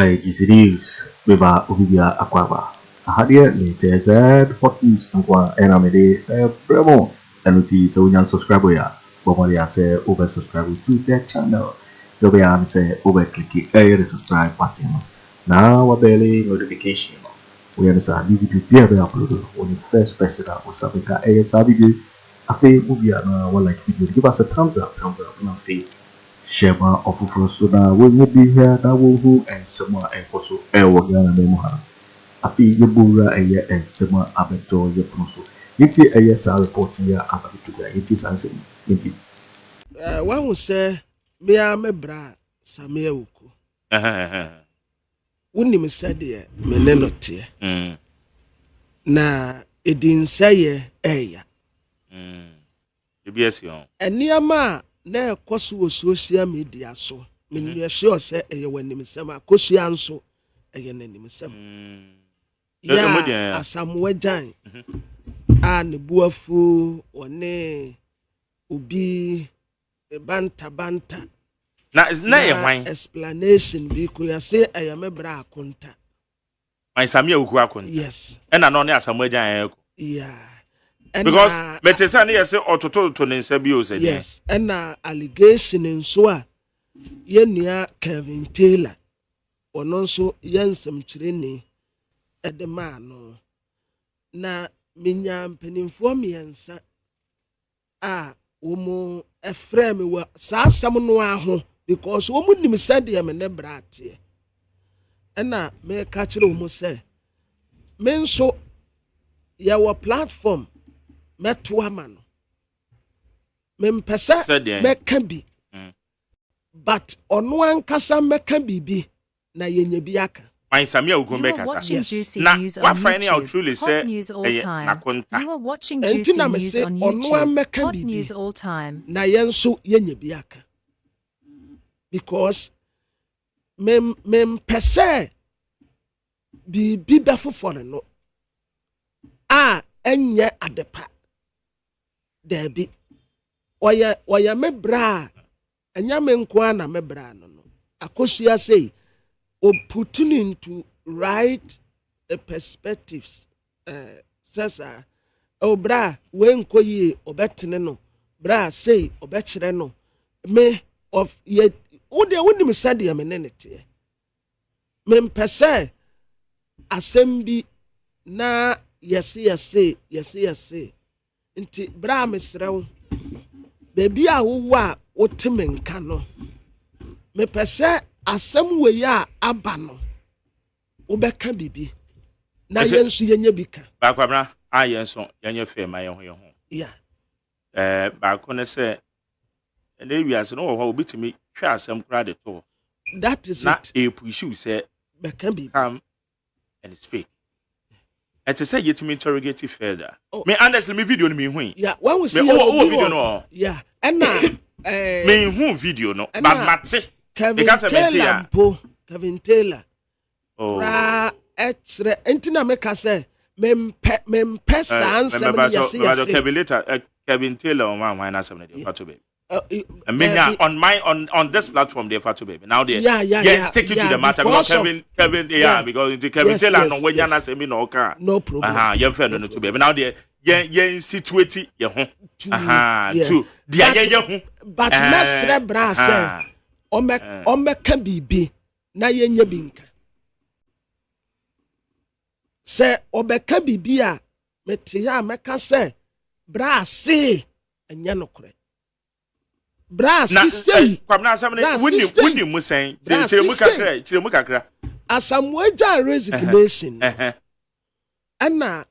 IGP Beba Bawumia Akwaba. Ahadia ni TZ hot news nkwa enamede bremo enuti so nyan subscribe ya bomori ase over subscribe to the channel. Yobe ya say over click the subscribe button. Na wabele notification. We understand you video be upload on the first person that was sabika sabi afi movie na one like video. Give us a thumbs up na fi share ma ofufuro so na we will be here that will who and someone and also ewo yana memo ha. Afi yebura eye ensema abeto yeproso yiti eye sa report ya abato ga yiti sanse yiti one will say me am bra samira uku woni me sade me nenote na edin saye eya ebs yon eniama na ekoso social media so me nwe sure say eye wanim sem akosua nso eye nanim sem ya Asamoah Gyan ne buafu one obi banta na is na ye hwan explanation bi ko ya say ayamebra akonta my samia uku akonta yes na no ne Asamoah Gyan yeah because metesa ne say ototo to ne nsa bi o say yes na allegation nso a ye nua Kevin Taylor ono nso yansam kireni edemano na minya mpanimfo miensa a womo efrem wa saasam no aho because womo nim sade me ne brate na me ka kire womo se me nso ya wa platform meto ama no me mpesa me ka bi but ono ankasa me ka bibi na yenya bi aka my Samia Ugumbe Kasa. Na what finding out truly say na konta. You are watching Juicy News on YouTube. Hot news all time. Na yenso yenye biaka. Because mem pese bi befofore no. Enye adepa. Debi. Oya mebra. Enya me nko na mebra no. Akosua say or putting into right perspectives sasa bra when koye obetene no bra say obekire no me of ye wo de wonim sade ya menenete me mpese assembly na yesi nti bra mesrew bebi a wo a wotemenka no me pese asem we ya aba no obeka bibi na yensu yenye bika ba kwabra ayenso yenye fe ma ye ho yeah ba ko ne se ene wiase no wo obitimi hwa asem kra de to that is na it e pursue say beka bibi come and speak and to say yetimi interrogate further me honestly me video no me hu yeah when we see me video no yeah and na me hu video no but mate Kevin Taylor. Ra etre entina meka say mempe sansem yes. Kevin Taylor on my answer dey fatu baby. On this platform they fatu baby. Now they stick to the matter because Kevin because Kevin Taylor no when yana say me no ka. No problem. You friend no to baby. Now they situate ye ho. Too. Dia but mesre bra say omeka bibi na yenye binka se obeka bibi a mete ya meka se bra se enya nokore bra se kwamna asamne wuni musen chire mu kakra Asamoah Gyan resignation ana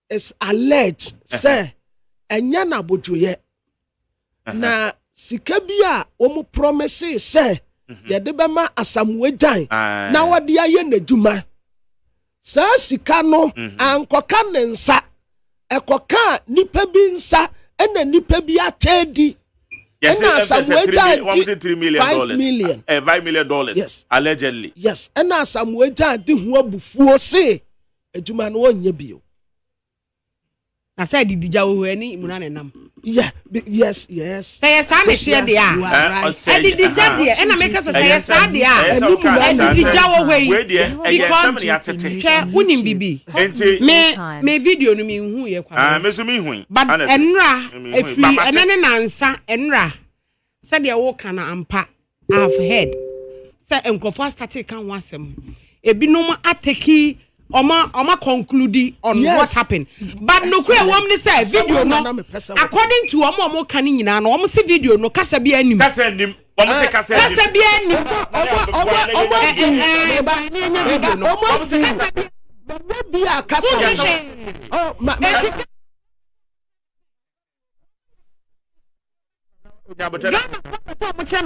is alleged se enya na bojoye na sika bia omo promise say ye de be ma Asamoah Gyan na wode aye nadwuma sa sika no ankoka ne nsa ekoka nipa bi nsa ena nipa bi atedi ena Asamoah Gyan $3 million $5 million yes allegedly yes ena Asamoah Gyan de ho abufuo se adwuma no onye bio I said did jawo any munane nam. Yeah, yes. Say Sammy share there. And did the there and I make us say Sunday and did jawo way because unim bibi. Me video no me hu ye kwa. Me so me hu. But enra efri enene nansa enra said the wo kana ampa I've heard. Say enkofo start kan wasem. Ebinom ateki Oma conclude on what happened. But no kwe wom say video no according to omo kan nyina no omo see video no kasa bia nim. Kasa nim. Omo say kasa nim. Kasa bia nim. Video no. Omo say kasa bia kasa. Oh ma me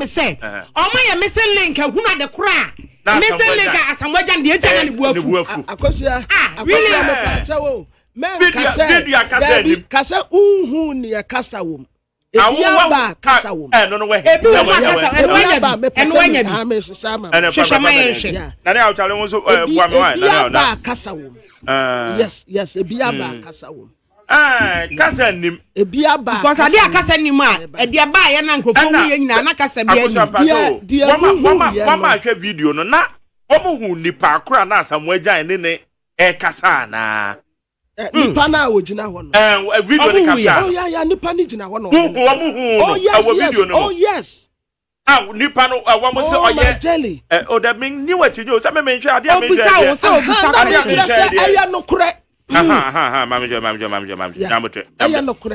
say omo ya missing link ehuna de kra missing link Asamoah Gyan de eja na buafu akosia really me pacha wo men kasa unhu ne kasa wo ebiaba kasa wo no we na ne awtale won so buame wa na kasa wo yes ebiaba kasa wo kasa nim ebiaba because ade akasa nim a ade aba ye na nkrofo mu ye nyina na kasa bia nim mama hwe video no na omo hu nipa akora na Asamoah Gyan ne kasa na nipa na ogina ho no video ni capture oh yeah nipa ni gina ho no oh video no oh yes nipa no wamo se oye o da min ni wachi jo se me hwe ade a me hwe aya no kure mami jo namotre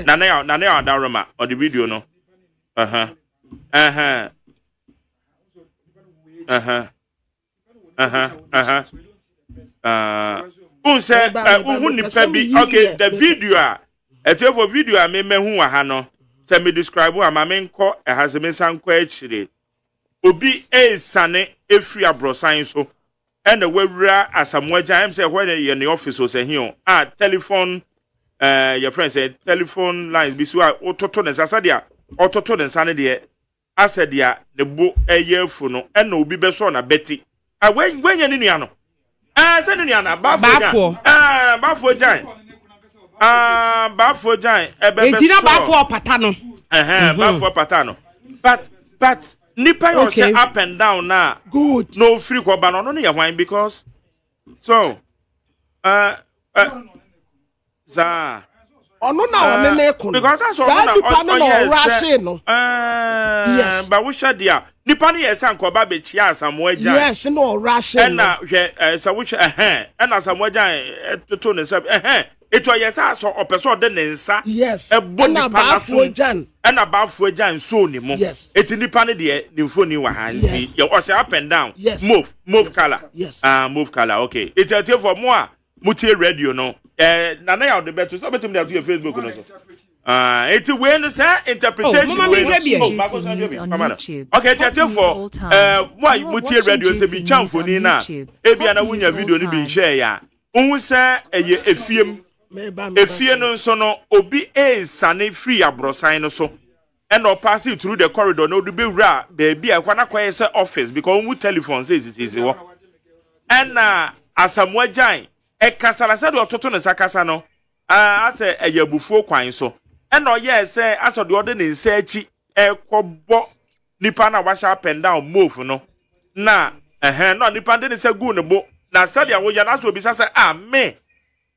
na ya da roma o the video no unse nipa bi okay the video for video me hu wa ha no se me describe wa ma me nko has me sanko akire obi sane efri abrosan so and the wewura Asamoah Gyan say when you in the office o say here telephone your friend said telephone lines bi so ototo ne sasa dia ototo ne sane de asa dia ne bo eyefu no and obi be so na beti when you ni nua no say ni nua na bafo Gyan bafo Gyan ebe be so bafo pata no bafo pata no but nipa yo say up and down na good no free ko ba no ya hwan because so za ono na one na ekun because that's all na rush no yes but we should dia nipa na yes an ko ba be chia Asamoah Gyan yes no rush na hwe so we na Asamoah Gyan toto ne se eto yes so opeso de ne nsa yes na Asamoah Gyan na Asamoah Gyan so ni mo eti nipa ne de ni mfoni wa ha nti ye o say up and down move color yes move color okay it's a for more mutie radio no na ya de beto so betum dey Facebook no so eti we no say interpretation okay it's for why mutie radio say bi chamfoni na ebia na wunya video no bi share ya unhu say eye efie no so no obi sane free abrosan no so and or pass it through the corridor no do be wura baby akwana kwaye say office because mu telephone says is wo and Asamoah Gyan kasala say do toto ne sakasa no ase eyabufuo kwan so and or yes say aso de ode ne nsa achi ekobo nipa na washa up and down move no na no nipa de ne say gu ne bo na say dia wo ya na so bi say me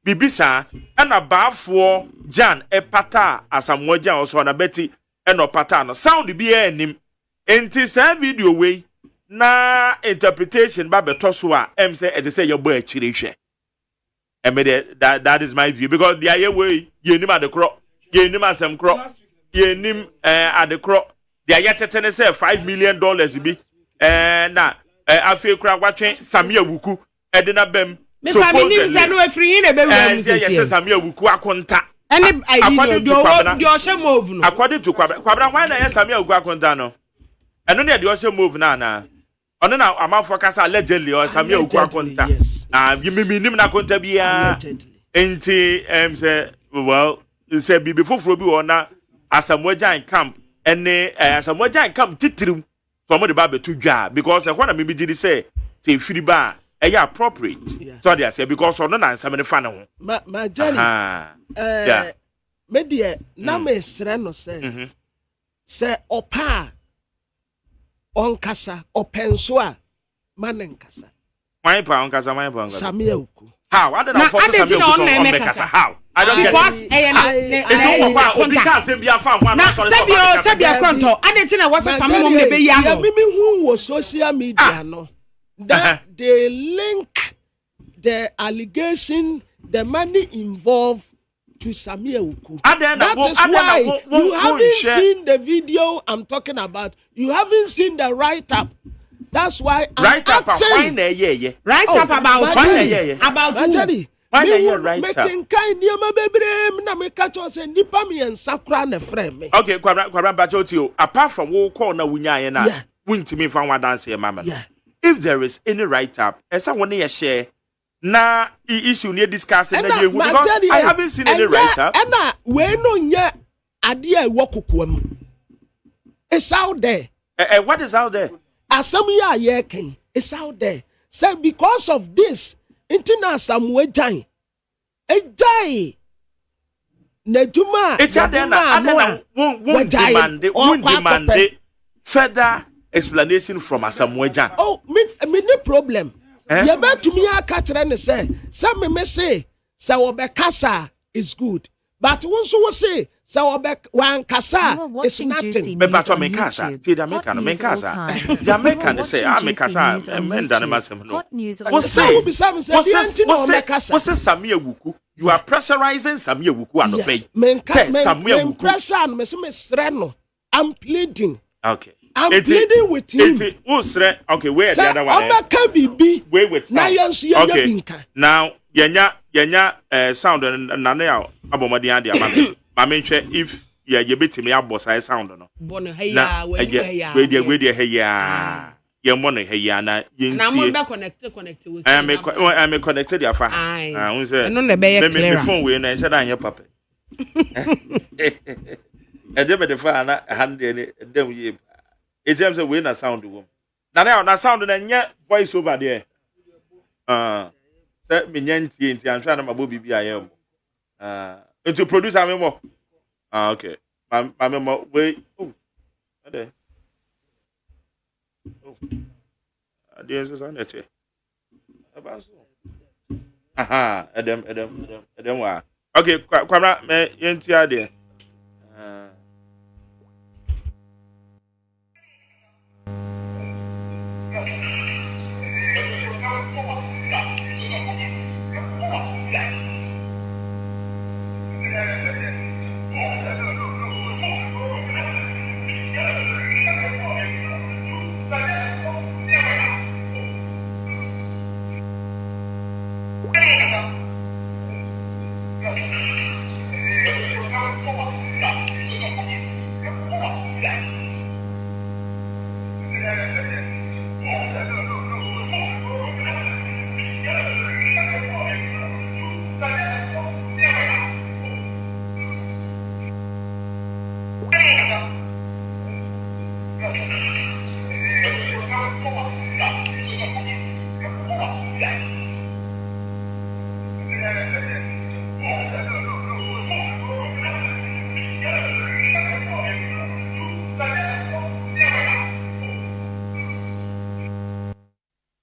bibisa ena baafo Gyan pata Asamoah Gyan so na beti eno pata no sound bi anim enti sa video we na interpretation ba beto so a say e say your boy akire hwe that is my view because the aye way yenim adekro yenim asem kro yenim adekro the aye tetene say $5 million bi na afi kura watwen Sammy Awuku edina bem so family no Afriyie na be wura yes Sammy Awuku akonta any idea do oshe move no according to Kwabena why na Sammy Awuku akonta no eno na de oshe move na ono na amafo kasa allegedly or Sammy Awuku akonta nim na akonta bia enti say well say bibi foforo bi wona Asamoah Gyan camp ene Asamoah Gyan camp titirim from the ba betu dwa because when me gidi say firi ba appropriate so they say because ono na nsam ne fa ne ho my journey media na me sre no say say opa onkasa openso a manenkasa my pa onkasa Sammy Uku. How? I don't know for Sammy Uku on Mekasa. How? I don't get it. Who was social media no that they link the allegation, the money involved to Sammy Uku. That is why you haven't seen the video I'm talking about. You haven't seen the write-up. That's why I'm asking. Write-up about who? Making kind of baby, na me catch us and nipa me and sakra ne frame me. Okay, Kwabena Agyapong, apart from wo call na wunya na, wuntimi fan wa dance mama. If there is any write-up, esa one ye share na issue near discussing na dey because I haven't seen any write-up. Na we no nya ade a wo kokoam. It's out there. What is out there? Asamoah Gyan Quit, it's out there. So because of this, Intina Asamoah Gyan, Ejai, Nejuma, it's out there now. Won't demand further explanation from Asamoah Gyan. Oh, me no problem. You bet to me a catcher and say, some may say, Sawabekasa is good. But once you say, one kasa is nothing. But to me kasa, ti da me kana me kasa. Ya me kana say, me kasa, men da na masem no. What's Sammy Uku? You are pressurizing Sammy Uku and obey. Say Sammy Uku. Pressure, me I'm pleading. Okay. I'm pleading with him. Okay, where the other one? Wait with okay. Now, yenya sound na na abomadi ade amame. Mame nhwe if ye betimi abosa sound no. Bono heya, we heya. We heya. Ye mono heya na ye ntie. Na mo be connect with. I'm connected ya fa. Ah, no na be clear. Me phone we na say dan ye papa. E dey be the fa na hand dey dem ye. E jam say we na sound wo. Na sound na nye voice over there. Say me nyantie nti anhwa na mabo bibi ayem. To produce me more. Okay. I'm more wait. Oh. Ade. Oh. Ade is on it. Abaso. Aha, Adam wa. Okay, Kwabena me yenti ade.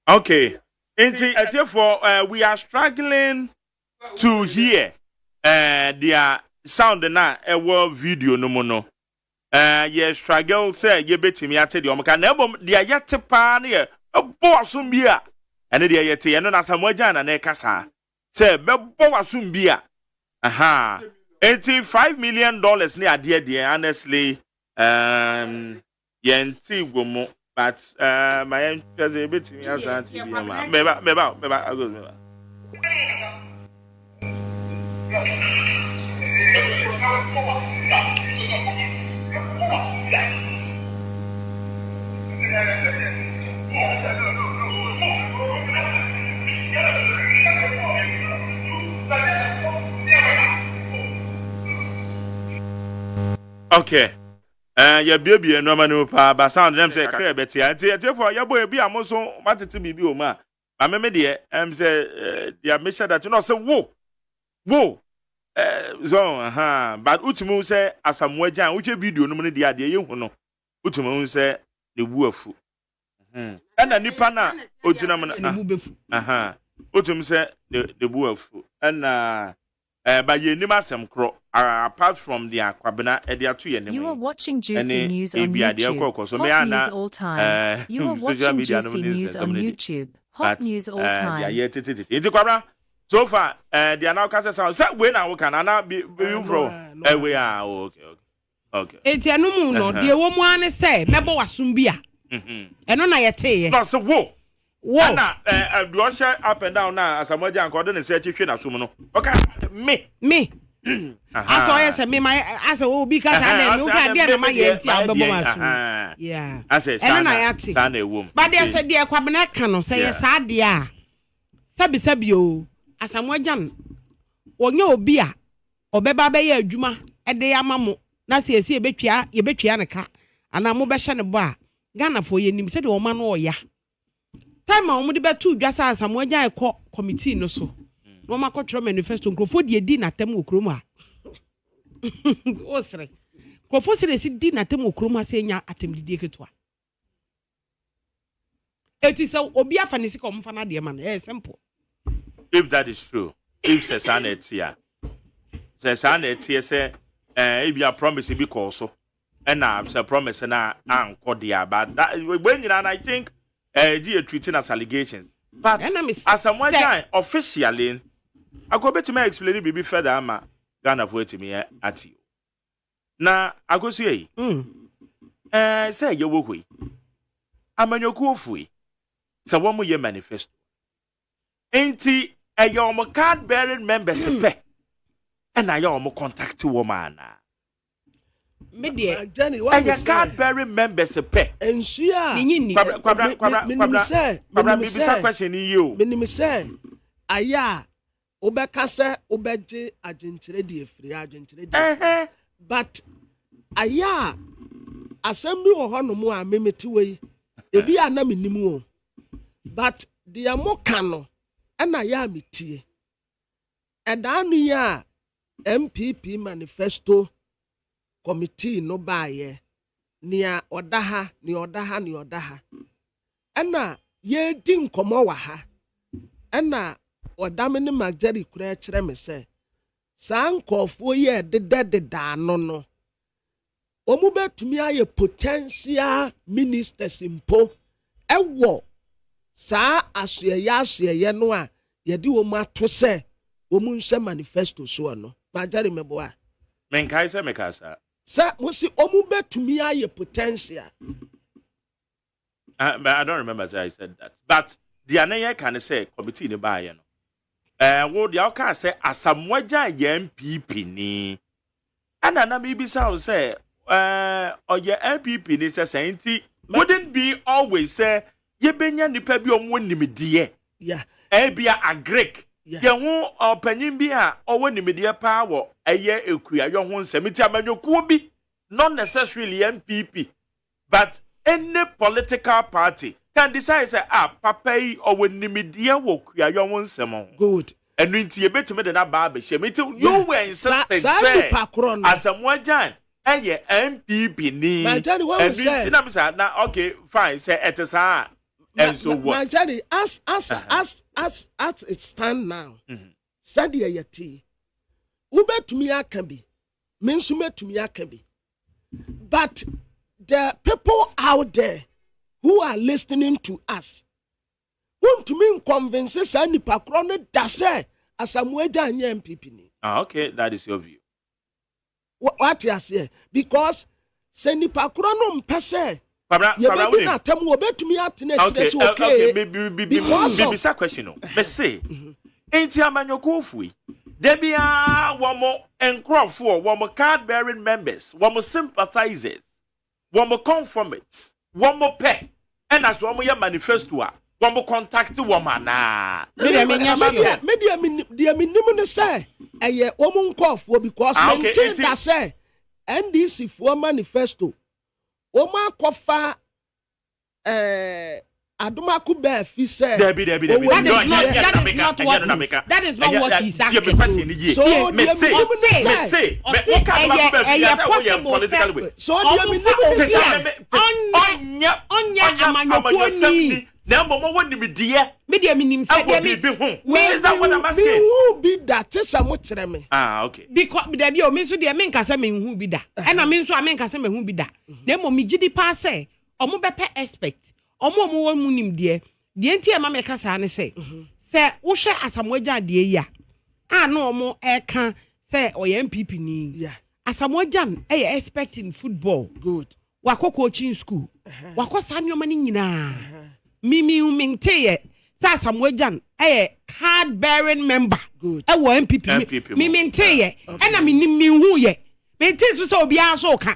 Okay. Therefore, we are struggling to hear their sound na video no mono. Ye struggle say ye betimi ate de omka na ebom de ayete pa na ye bo asum bia ene de ayete ye no na Asamoah Gyan na kasa say be bo asum bia aha $85 million ni ade de honestly ye nti gomo but my because a bit me asante bia ma meba I go meba. Okay. Ya baby no manu pa ba sound them say kakra beti therefore ya boy bi amoso matete bibi o ma me de say ya make sure that you know say wo so but utumu say Asamoah Gyan which video no money dia de ye hu no utumu say ne bu afu na nipa na ogyina mo utumu say the bu afu na ba ye nim asem kro apart from the Kwabena Agyarko ye nim. You are watching Juicy News on YouTube. Hot news all time. You are watching Juicy News on YouTube. Hot news all time. Yeah, Kwabena. So far, they are now cast sound. Say we now can be from. We are okay. Eti anu mu no de wo mu ane say mebo wasumbia. Eno na yete. No so wo. Na do share up and down na Asamoah Gyan ko de say twetwe na so mu no. Okay, me. Aso yes me my aso obi ka sa na me ka de na ma ye enti abebo wasu. Yeah. Eno na yate. Sa na ewom. But they say de Kwabena ka no say yes ade a. Sabi o. Asamoah Gyan onye obi a obeba be ya adwuma ede ya mamo na se esi ebetwa ne ka ana mo be hye ne bo a Ghana fo ye nim se de o ma no oya time a mo de betu dwasa Asamoah Gyan ekọ committee no so no ma kọtro manifesto nkrofo de di na tem okrom a osre nkrofo se de si di na tem okrom a se nya atem didi ketua eti se obi afa ne sika omfa na de ma no simple. If that is true, if Sesane say, if you promise to be so, and I promise na anko dia, but that when you and I think, you treating as allegations. But Asamoah Gyan officially, I go better to explain it further. I'm gonna vote to me at you. Now I go say, say you will we. I'm on your coffee. So one more year manifesto. Ain't your card bearing members pe and I your contact woman. Media Jenny, what your card bearing members pe and she question you. Minimi say aya obekase obeje agenture de free agenture but aya assembly wo hono mu a memeti we ebi anam nimu but the amokano ana ya mitie edanu ya NPP manifesto committee no baye nia odaha ana ye di nkomo wa ha ana odame ne mageri kura kire me se san kofo ye dededa no omu betumi aye potential ministers impo ewo sa asuyeye no a yedi wo mu ato se wo mu nhye manifesto so no magari mebo a menkai se mekasa sa musi omu betumi aye potential but I don't remember that I said that but the aneye can say committee ni ba ye no wo dia ka say Asamoah Gyan NPP ni ana na me bisa wo say oye NPP ni say senti wouldn't be always say ye benya nipa bi omwo nimidie yeah bia agrek ye ho opanyin bi a owo nimidie pa wo eye ekua yo ho nsem ti amanyokuo bi not necessarily NPP but any political party can decide say papa yi owo nimidie wo kua yo ho nsem good enu nti ye betime de na ba be hye me ti you were insisting say Asamoah Gyan eye NPP ni enu nti na me say na okay fine say etesa and so what? As it stand now, Sadia Yati, Ube to me akabi, Mensume to me akabi. But the people out there who are listening to us want to mean convinces any pakrone dase Asamoah Gyan NPP ni. Okay, that is your view. What you say? Because seni pakrone mpese. Okay, maybe question no. But say, ain't ya manyokufu? There be one more encrofo, one more card bearing members, one more sympathizers, one more conformates, one more pay, and as one more manifesto, one more contact woman. Maybe say, a woman cough will because I say, NDC for manifesto. Oma kofa Adomaku Befi said. That is not what he's asking. So me say. So now, Mama, what do you dear? Media minim said, Where is that what I'm asking? Who be that? Okay. Because the dear means to the men Casamin who be that. And I mean, so I mean Casamin who be that. Then, Mommy Gidi passe, or more better expect, or more munim dear. The entire Mamma Casane say, Sir, Usha Asamoah Gyan dear ya. I no more air can say, or NPP ni. Yeah. Asamoah Gyan, expecting football. Good. Wako coaching school. Wako sanyo mani na. Mimi uminteye. Sa Asamoah Gyan card bearing member. Good. Ewo NPP. Mimi inteye. Ena mi hu ye. Me nte so obi aso ka.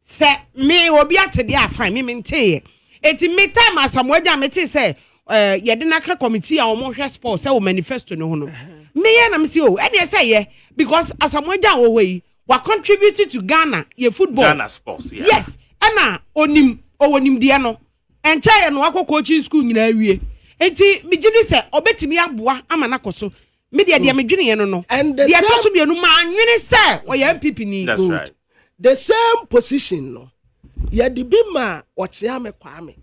Se me obi atede afan mimi inteye. Eti me time Asamoah Gyan me te say yede naka committee a omo hwe sports e wo manifesto no ho no. Me ye na me say o ene say ye because Asamoah Gyan wo we contributed to Ghana ye football. Ghana sports, yeah. Yes. Ana onim dia no. Encha no akọ coaching school nyina awie. Enti me gidi se obetimi aboa ama na koso. Me dia me dwene ye no. And the dia to so bienu ma nwene se o ye MPP ni. That's good. Right. The same position no. Ye di bi ma otia me kwame.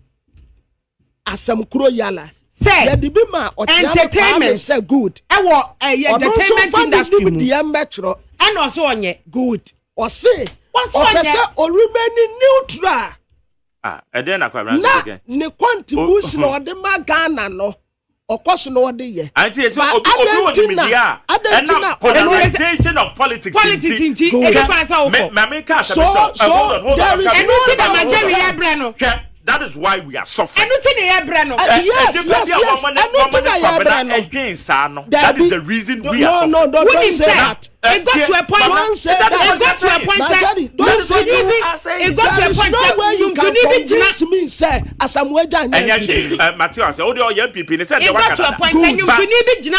Asam kuro yala. Say ye di bi ma otia me kwame say good. Ewo entertainment industry dia metro. And also onye good. Or say what's or remaining neutral. And then Kwabena again. Ne contribution or the Magana no. Of course no de ye. And so media and now polarization of politics. Politics in T. That is why we are suffering. Yes. That is the reason we are suffering. No, don't say that. It got to a point. It got to a point. No way you can convince me, say, Asamoah Gyan. And Matthew said, "Oh, the MPP." It got to a point. And you need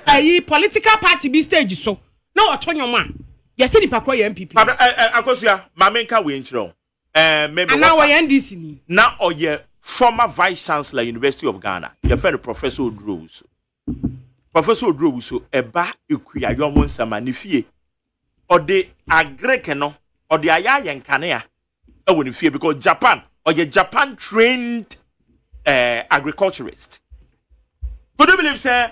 a political party be stage so. No, I turn your man. Yes, any pakwa MPP. Akosia, Mamenka we intro. Maybe now I NDC. Now, or ye former vice chancellor, University of Ghana, your friend Professor Owusu. Professor Owusu, eba ikuya yomun samanifie. Or the agrekeno, or the ayayan kanea. I wouldn't fear because Japan, or your Japan trained agriculturist. Could you believe, sir?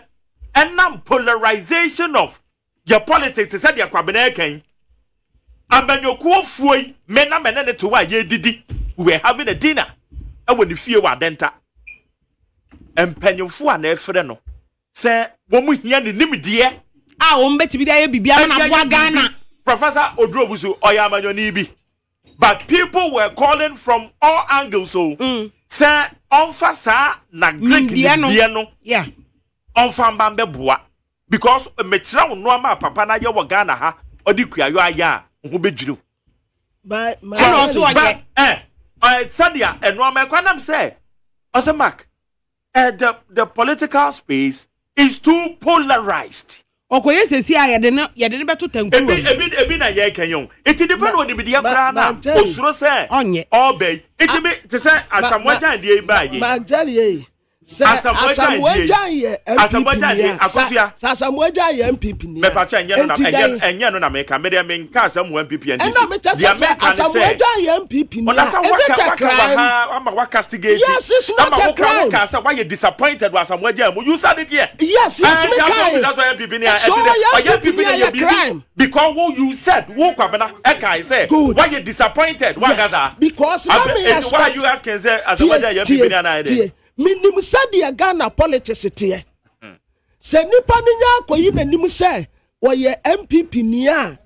And now polarization of your politics is that your Kwabena Agyapong. Abanyokuo fuoi mena menene to wa ye didi we were having a dinner and when the fear wa denta empanyofo na efre no se wo mu hia ne nimdie wo mbetimi da ye bibia na boa Ghana. Professor Owusu oyamanyoni bi, but people were calling from all angles so se onfa sa na Greek die no yeah onfa mbambe boa because mechira wo no ama papa na ye wo Ghana ha odi kuayo aya who be Jew. But Sadia and Roma Quanam say, Osamak, the political space is too polarized. Okay, yes, see, I didn't better than Ebina Yakanyon. It depends on the media brana, Osro say, obey. It may to say, Asamoah Gyan the Magdalene. Asamoah Gyan Asamoah Gyan MPP ni. Me pacha enye no na make media men ka Asamoah MPP and Asamoah Gyan MPP ni. I'm a castigate. Yes, it's not a crime. Why you disappointed with Asamoah Gyan? You said it here. Yes, MPP because what you said, who Kwabena Eka say, why you disappointed? Why Gaza? Because what are you asking say Asamoah Gyan MPP ni? Minim sadia Ghana politics tie. Se nipa nya akoyi nanim se woye MPP ni a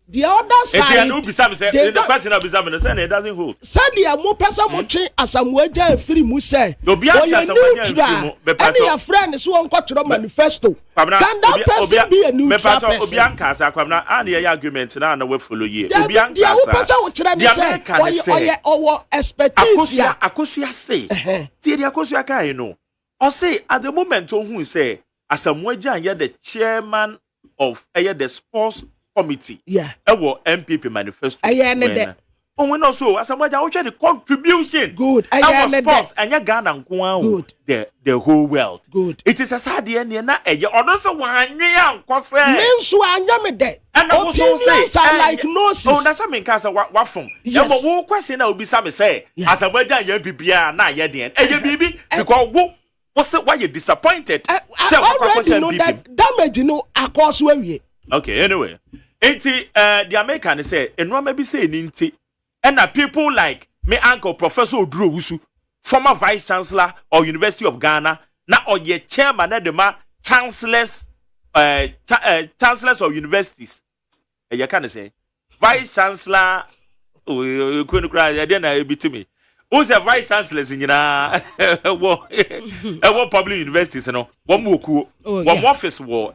the other side. The question of Bizam say it doesn't hold. Sadia mo pesa mo twe Asamoah Gyan free mu say. Obi a Asamoah Gyan free mu. Any your friend so won kwatro manifesto. Can that person be a neutral person? Obi anka sa Kwabena and your argument na we follow ye. Obi anka sa. Person wo kire ni say oye owo expertise. Akosia say. Tie the Akosia kai no. O say at the moment who say Asamoah Gyan ye the chairman of the sports committee. Yeah. Ewo MPP manifesto. Oh, we know so. Asamoah Gyan, which are the contribution. Good. Our sports and your Ghana good. The whole world. Good. It is a sad year na also one year cause men so anyame de. And I also say like noses. Oh, that's something cause what from. Yeah, but one question now will be some say Asamoah Gyan NPP na ye den. Eh bibi because what's it why you disappointed? Say already know that damage no across where we. Okay, anyway. The American say enwa maybe say ninti. And people like my uncle Professor Owusu, former Vice Chancellor or University of Ghana, now or your chairman at the chancellors of universities. You can say Vice Chancellor. You couldn't cry. I didn't be to me. Who's a Vice Chancellor in what public universities? You know, one office war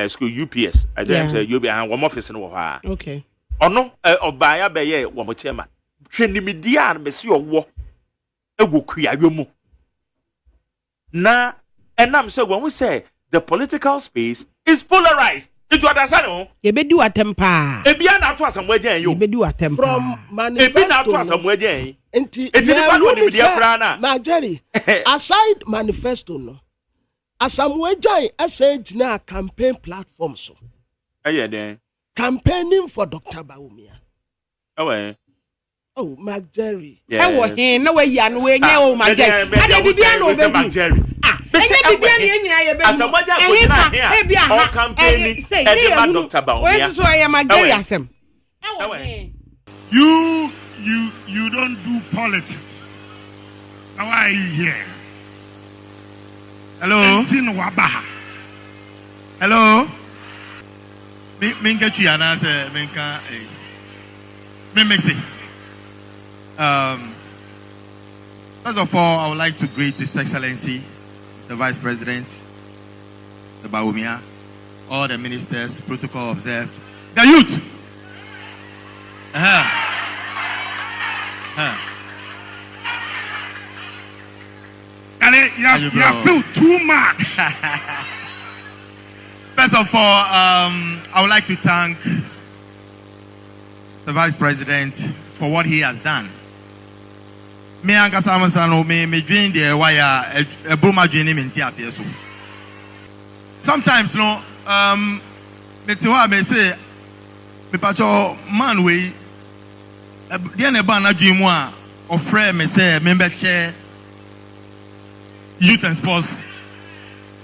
school UPS. I don't say you behind one office in Oha. Okay. Ono obaya beye wo mo chairman hwene media me se owo egokuayo mu na enam say when we say the political space is polarized. Did you understand no? You be do atempa. Ebia na to Asamoah Gyan yo. You be do atempa. From manifesto. Ebi na to Asamoah Gyan. Enti the no ni media kra na. Na Jerry. Aside manifesto no. Asamoah Gyan essay na campaign platform so. Aye den. Campaigning for Dr. Bawumia. Oh, Mark Jerry. Yeah. No way, Yan, we know Mark Jerry. I didn't know Mark Jerry. Asamoah Gyan all campaigning and Dr. Bawumia. So I am Mark Jerry. You don't do politics. How are you here? Hello? Hello? Minka Chiana said, Minka, Mimixi. First of all, I would like to greet His Excellency, the Vice President, the Bawumia, all the ministers, protocol observed, the youth. You feel too much. First of all, I would like to thank the Vice President for what he has done. Me and Kasamasano me dream the wire a broma dream in Tiasu. Sometimes no me may say me pacho man way the nebana dream one or friend me say member chair Youth and Sports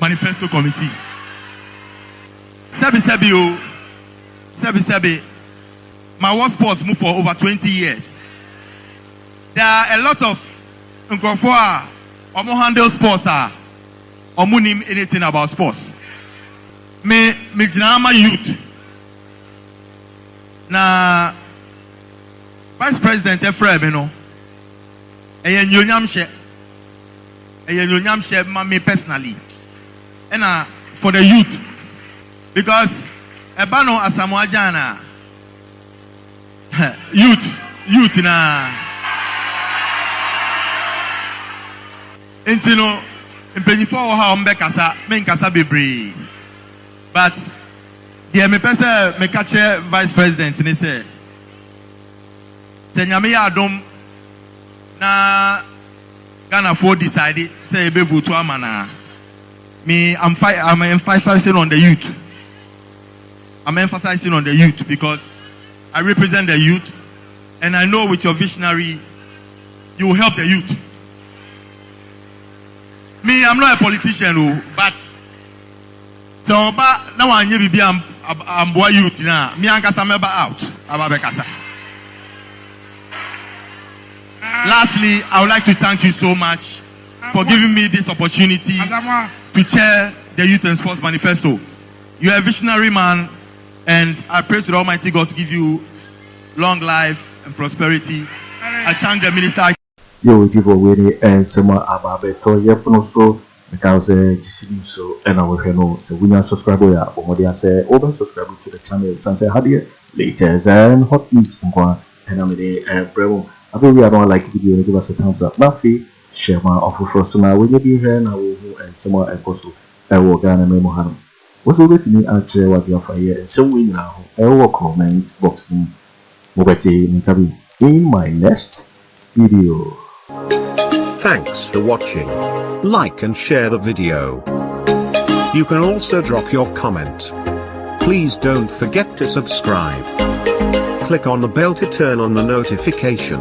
Manifesto Committee. Sebi. My war sports move for over 20 years. There are a lot of Nkrofo or more handle sports or munim anything about sports. Me jinama youth. Na Vice President Efrem no. Nyonyam she me personally. And for the youth. Because Ebano Asamoah Gyan youth na Intino impanyifo ha ombe kasa men kasa bebre. But the me pese me catch Vice President ni say nyame ya adom na Ghana for decided say ebe vote amana. Me I'm emphasizing on the youth. I'm emphasizing on the youth because I represent the youth and I know with your visionary you will help the youth. Me, I'm not a politician, but so now I need to be I'm boy youth now. Me and Kasameba out. Ababekasa. Lastly, I would like to thank you so much for giving me this opportunity to chair the Youth and Sports Manifesto. You are a visionary man, and I pray to the Almighty God to give you long life and prosperity. I thank the minister. Yo, it is already and some ababeto yeponoso because so and our no so we are subscriber ya or say over subscribe to the channel Sunset Hadia latest and hot news and I'm a bravo. I think we are not like video give us a thumbs up. Mafi share my offer for so now when you be here now and someone apostle I will Ghana memo hanum. What's over to me and share what you are here and some way now I will comment boxing in my next video. Thanks for watching. Like and share the video. You can also drop your comment. Please don't forget to subscribe. Click on the bell to turn on the notification.